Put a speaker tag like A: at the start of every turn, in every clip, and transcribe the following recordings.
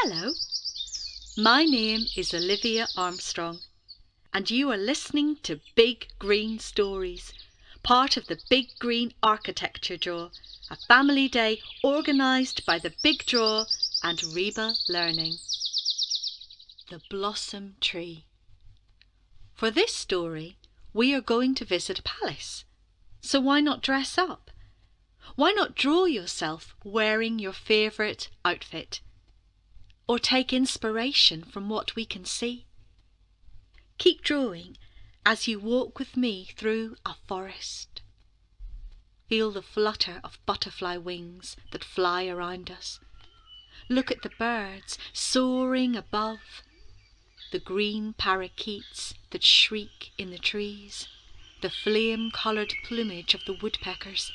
A: Hello, my name is Olivia Armstrong, and you are listening to Big Green Stories, part of the Big Green Architecture Draw, a family day organised by the Big Draw and RIBA Learning. The Blossom Tree. For this story, we are going to visit a palace, so why not dress up? Why not draw yourself wearing your favourite outfit? Or take inspiration from what we can see? Keep drawing as you walk with me through a forest. Feel the flutter of butterfly wings that fly around us. Look at the birds soaring above, the green parakeets that shriek in the trees, the flame-coloured plumage of the woodpeckers.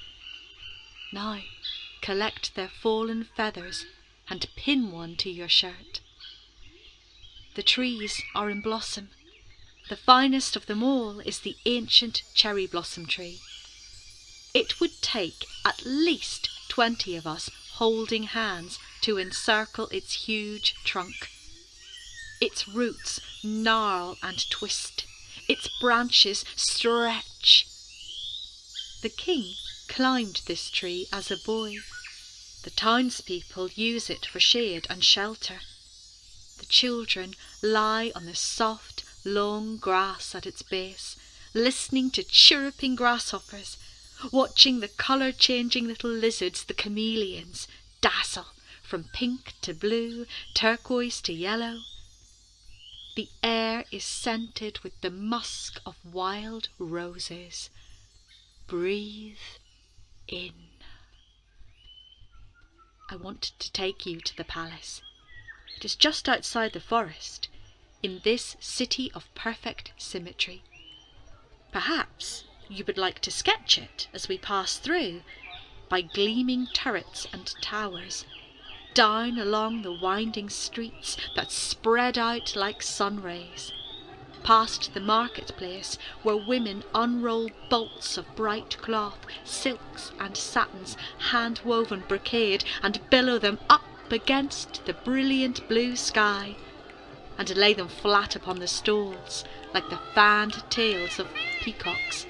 A: Now collect their fallen feathers and pin one to your shirt. The trees are in blossom. The finest of them all is the ancient cherry blossom tree. It would take at least 20 of us holding hands to encircle its huge trunk. Its roots gnarl and twist. Its branches stretch. The king climbed this tree as a boy. The townspeople use it for shade and shelter. The children lie on the soft, long grass at its base, listening to chirruping grasshoppers, watching the colour-changing little lizards, the chameleons, dazzle from pink to blue, turquoise to yellow. The air is scented with the musk of wild roses. Breathe in. I wanted to take you to the palace. It is just outside the forest, in this city of perfect symmetry. Perhaps you would like to sketch it as we pass through, by gleaming turrets and towers, down along the winding streets that spread out like sun rays, past the marketplace where women unroll bolts of bright cloth, silks and satins, hand-woven brocade, and billow them up against the brilliant blue sky, and lay them flat upon the stalls like the fanned tails of peacocks.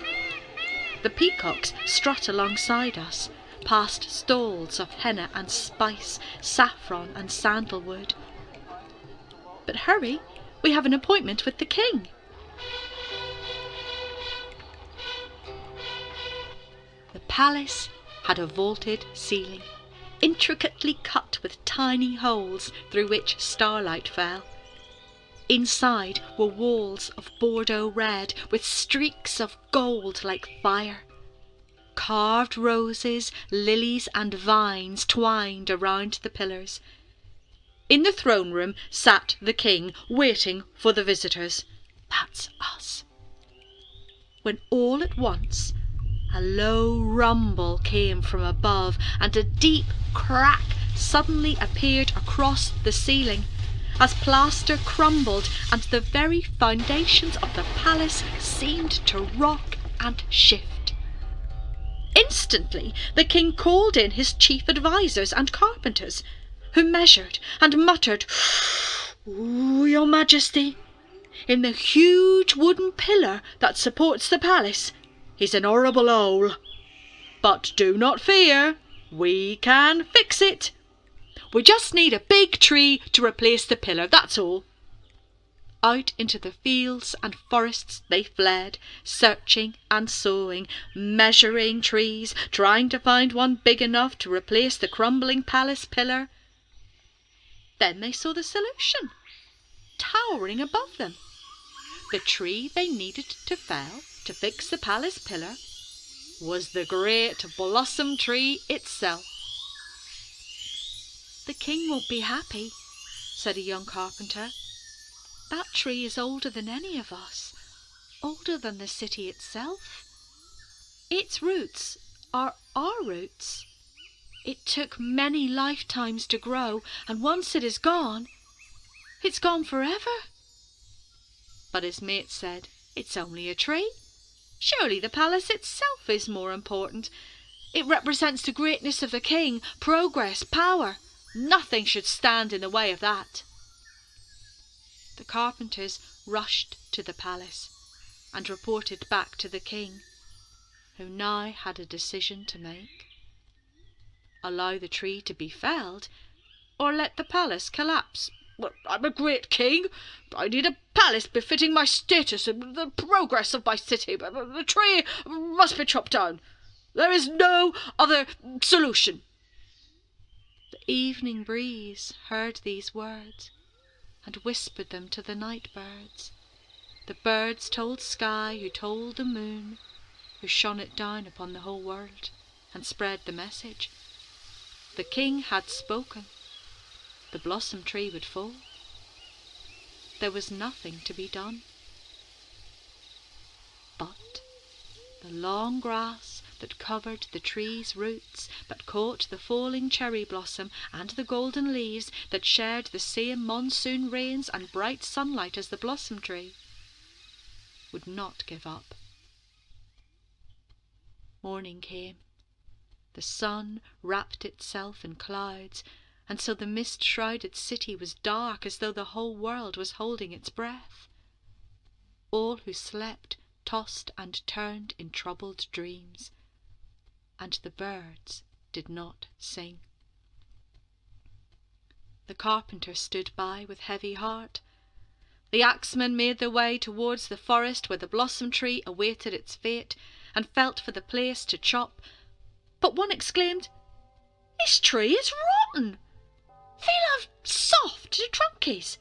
A: The peacocks strut alongside us, past stalls of henna and spice, saffron and sandalwood. But hurry, we have an appointment with the king. The palace had a vaulted ceiling, intricately cut with tiny holes through which starlight fell. Inside were walls of Bordeaux red with streaks of gold like fire. Carved roses, lilies and vines twined around the pillars. In the throne room sat the king, waiting for the visitors. That's us. When all at once a low rumble came from above, and a deep crack suddenly appeared across the ceiling, as plaster crumbled and the very foundations of the palace seemed to rock and shift. Instantly the king called in his chief advisers and carpenters, who measured and muttered, "Your Majesty, in the huge wooden pillar that supports the palace is an horrible hole. But do not fear, we can fix it. We just need a big tree to replace the pillar, that's all." Out into the fields and forests they fled, searching and sawing, measuring trees, trying to find one big enough to replace the crumbling palace pillar. Then they saw the solution, towering above them. The tree they needed to fell to fix the palace pillar was the great blossom tree itself. "The king won't be happy," said a young carpenter. "That tree is older than any of us, older than the city itself. Its roots are our roots. It took many lifetimes to grow, and once it is gone, it's gone forever." But his mate said, "It's only a tree. Surely the palace itself is more important. It represents the greatness of the king, progress, power. Nothing should stand in the way of that. The carpenters rushed to the palace and reported back to the king, who now had a decision to make. Allow the tree to be felled, or let the palace collapse. Well, I'm a great king. I need a palace befitting my status and the progress of my city. But the tree must be chopped down. There is no other solution. The evening breeze heard these words and whispered them to the night birds. The birds told sky, who told the moon, who shone it down upon the whole world and spread the message. The king had spoken. The blossom tree would fall. There was nothing to be done. But the long grass that covered the tree's roots, that caught the falling cherry blossom and the golden leaves, that shared the same monsoon rains and bright sunlight as the blossom tree, would not give up. Morning came. The sun wrapped itself in clouds, and so the mist-shrouded city was dark, as though the whole world was holding its breath. All who slept tossed and turned in troubled dreams, and the birds did not sing. The carpenter stood by with heavy heart. The axemen made their way towards the forest where the blossom tree awaited its fate, and felt for the place to chop. But one exclaimed, "This tree is rotten! Feel how soft the trunk is.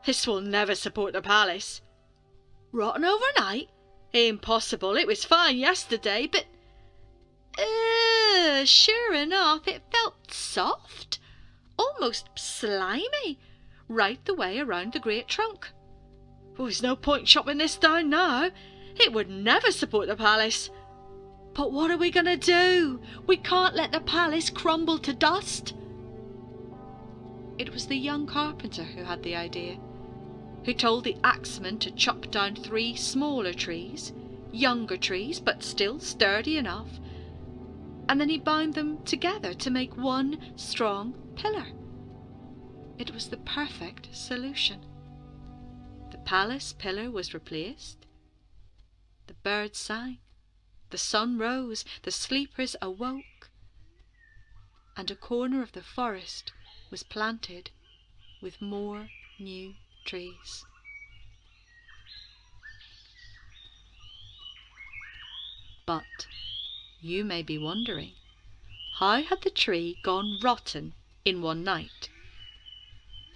A: This will never support the palace. Rotten overnight? Impossible. It was fine yesterday, but sure enough, it felt soft, almost slimy, right the way around the great trunk. There's no point chopping this down now. It would never support the palace. But what are we going to do? We can't let the palace crumble to dust." It was the young carpenter who had the idea, who told the axeman to chop down 3 smaller trees, younger trees, but still sturdy enough, and then he bound them together to make one strong pillar. It was the perfect solution. The palace pillar was replaced. The birds sang, the sun rose, the sleepers awoke, and a corner of the forest was planted with more new trees. But you may be wondering, how had the tree gone rotten in one night?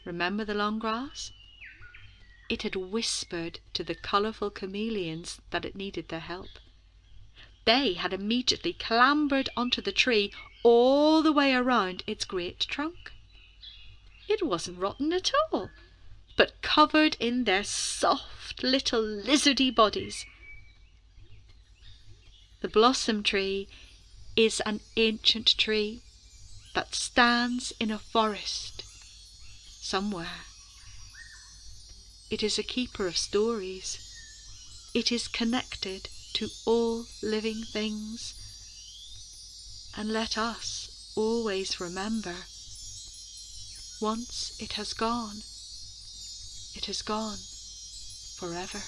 A: Remember the long grass? It had whispered to the colourful chameleons that it needed their help. They had immediately clambered onto the tree all the way around its great trunk. It wasn't rotten at all, but covered in their soft little lizardy bodies. The blossom tree is an ancient tree that stands in a forest somewhere. It is a keeper of stories. It is connected to all living things. And let us always remember, once it has gone forever.